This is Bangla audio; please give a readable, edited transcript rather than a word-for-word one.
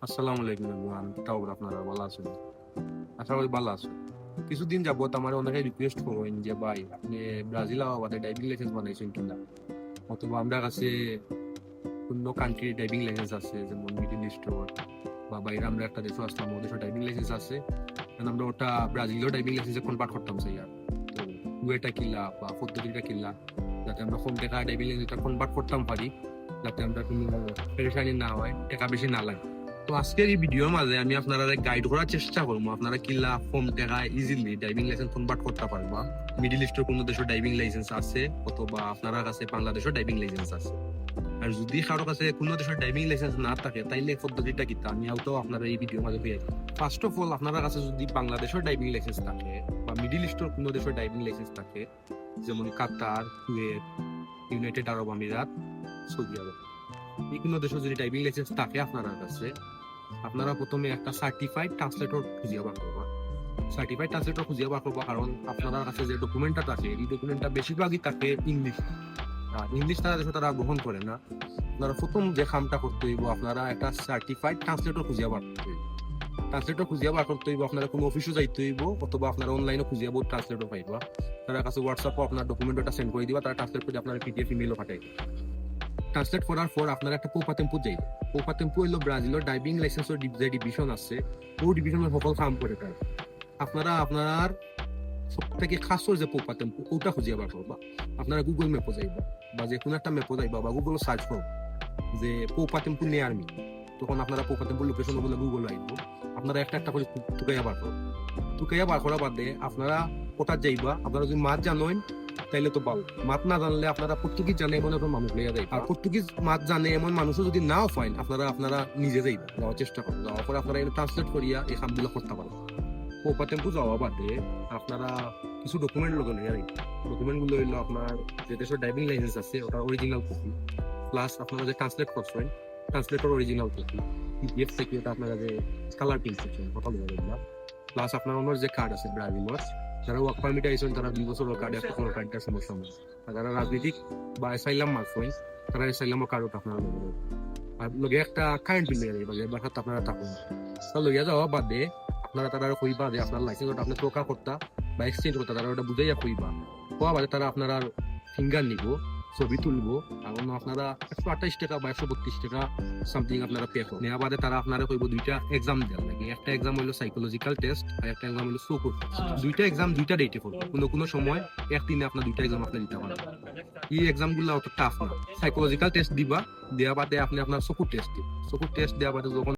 আসসালামু আলাইকুম এভরিওয়ান, তাও আপনারা ভালো আছেন? আশা করি ভালো আছেন। কিছুদিন যাবত আমার অনেকে রিকোয়েস্ট করেন যে ভাই আপনি ব্রাজিল বাদে ড্রাইভিং লাইসেন্স বানাইছেন কিনা, অথবা আমরা কাছে অন্য কান্ট্রির ড্রাইভিং লাইসেন্স আছে, যেমন মিডিল ইস্টর বা বাইরে আমরা একটা দেশও আসলাম, ওদের ড্রাইভিং লাইসেন্স আছে। কারণ আমরা ওটা ব্রাজিলের ড্রাইভিং লাইসেন্সে কনভার্ট করতাম চাই। আর তো ওয়েটা কিলা বা পদ্ধতিটা কিলা, যাতে আমরা কম টাকা ড্রাইভিং লাইসেন্সটা কনভার্ট করতাম পারি, যাতে আমরা কোনো পেরেশানি না হয়, টাকা বেশি না লাগে। তো আজকের এই ভিডিওর মাঝে আমি আপনারা গাইড করার চেষ্টা করবো আপনারা কিলা কম টাকায় ইজিলি ড্রাইভিং লাইসেন্স কনভার্ট করতে পারবা। মিডিল ইস্টের কোনো দেশের ড্রাইভিং লাইসেন্স আছে, অথবা আপনার কাছে বাংলাদেশের ড্রাইভিং লাইসেন্স আছে। আর যদি কারো কাছে কোনো দেশের ড্রাইভিং লাইসেন্স না থাকে, তাইলে পদ্ধতিটা কি তা আমি তো আপনারা এই ভিডিওর মাঝে পেয়ে যাবেন। ফার্স্ট অফ অল, আপনার কাছে যদি বাংলাদেশের ড্রাইভিং লাইসেন্স থাকে বা মিডিল ইস্টের কোনো দেশের ড্রাইভিং লাইসেন্স থাকে, যেমন কাতার, কুয়েত, ইউনাইটেড আরব আমিরাত, সৌদি আরব, এই কোনো দেশের যদি ড্রাইভিং লাইসেন্স থাকে আপনার কাছে, আপনারা প্রথমে একটা সার্টিফাইড ট্রান্সলেটর খুঁজে বার করবা। সার্টিফাইড ট্রান্সলেটর খুঁজে বার করবা, কারণ আপনার কাছে যে ডকুমেন্টটা থাকে, এই ডকুমেন্টটা বেশিরভাগই থাকে ইংলিশ। আর ইংলিশ তারা দেশে তারা গ্রহণ করে না। আপনারা প্রথম যে কামটা করতে হইব, আপনারা একটা সার্টিফাইড ট্রান্সলেটর খুঁজে বার করতে হইব। ট্রান্সলেটর খুঁজে বার করতে হইব, আপনারা কোনো অফিসে যাইতে হইব, অথবা আপনারা অনলাইনে খুঁজে ট্রান্সলেটর পাইবা। তার কাছে হোয়াটসঅ্যাপে আপনার ডকুমেন্টটা সেন্ড করে দিবা, তারা ট্রান্সলেট করে আপনার পিডিএফ ইমেলও পাঠাই। ট্রান্সলেট করার পর আপনারা একটা পোপাতেম্পু যাইব। পোপাতেম্পু হইলো ব্রাজিলের ড্রাইভিং লাইসেন্সের যে ডিভিশন আছে, ওই ডিভিশনের সকল কাম করে তার। আপনারা আপনার সব থেকে খাসর যে পোপাতেম্পু, ওটা খুঁজে বার করবা। আপনারা গুগল ম্যাপও যাইবা, বা যে কোনো একটা ম্যাপও যাইবা, বা গুগল সার্চ করো যে পোপাতেম্পু নিয়ার মি। তখন আপনারা পোপাতেম্পু লোকেশন বলে গুগল আইব। আপনারা একটা একটা করে টুকাইয়া বার করো। টুকাইয়া বার করা বাদে আপনারা কোথা যাইবা। আপনারা যদি মাছ জানেন তাইলে তো পাও, মাত না জানলে আপনারা পর্তুগিজ জানে এমন একটা মানুষ লইয়া যাই। আর পর্তুগিজ মাত জানে এমন মানুষও যদি নাও পাইন, আপনারা নিজে যাইবা, যাওয়ার চেষ্টা করো। যাওয়ার পরে আপনারা এটা ট্রান্সলেট করিয়া এই কামগুলো করতে পারো। পোপাতেম্পু যাওয়া বাদে আপনারা কিছু ডকুমেন্ট লগে লইয়া যাই। ডকুমেন্ট গুলো হইলো আপনার যে দেশের ড্রাইভিং লাইসেন্স আছে ওটা অরিজিনাল কপি, প্লাস আপনারা যে ট্রান্সলেট করছেন ট্রান্সলেটর অরিজিনাল কপি, পিডিএফ থেকে ওটা আপনারা যে কালার প্রিন্ট করছেন ওটা লইয়া যাইবা। প্লাস আপনার অন্য যে কার্ড আছে ব্রাজিলের, যারা ওয়ার্ক পারমিট আইছেন তারা 2 বছরের কার্ড, 1 বছরের কার্ডটা সমস্যা নেই। আর যারা রাজনীতিক বা অ্যাসাইলাম মারছেন, তারা অ্যাসাইলামের কার্ড আপনারা লগে যাবেন। আর লগে একটা কারেন্ট বিল লইয়া যাইবা, যে বাসাত আপনারা থাকুন। তা লইয়া যাওয়া বাদে আপনারা তারা কইবা যে আপনার লাইসেন্স ওটা আপনি প্রকার করতা বা এক্সচেঞ্জ করতা, তারা ওটা বুঝাইয়া কইবা। কোয়া বাদে তারা আপনার ফিঙ্গার নিব, ছবি তুলবো, এবং আপনারা 128 টাকা বা 132 টাকা সামথিং আপনারা পে করুন। নেওয়া বাদে তারা আপনারা কইব দুইটা এক্সাম দেওয়ার লাগে। একটা এক্সাম হইলো সাইকোলজিক্যাল টেস্ট, আর একটা এক্সাম হইলো চকুর। দুইটা এক্সাম দুইটা ডেটে করবো, কোনো সময় একদিনে আপনার দুইটা এক্সাম আপনি দিতে পারবেন। এই এক্সাম গুলো অত টাফ না। সাইকোলজিক্যাল টেস্ট দিবা, দেওয়া বাদে আপনি আপনার চকুর টেস্ট দিন। চকুর টেস্ট দেওয়া বাদে যখন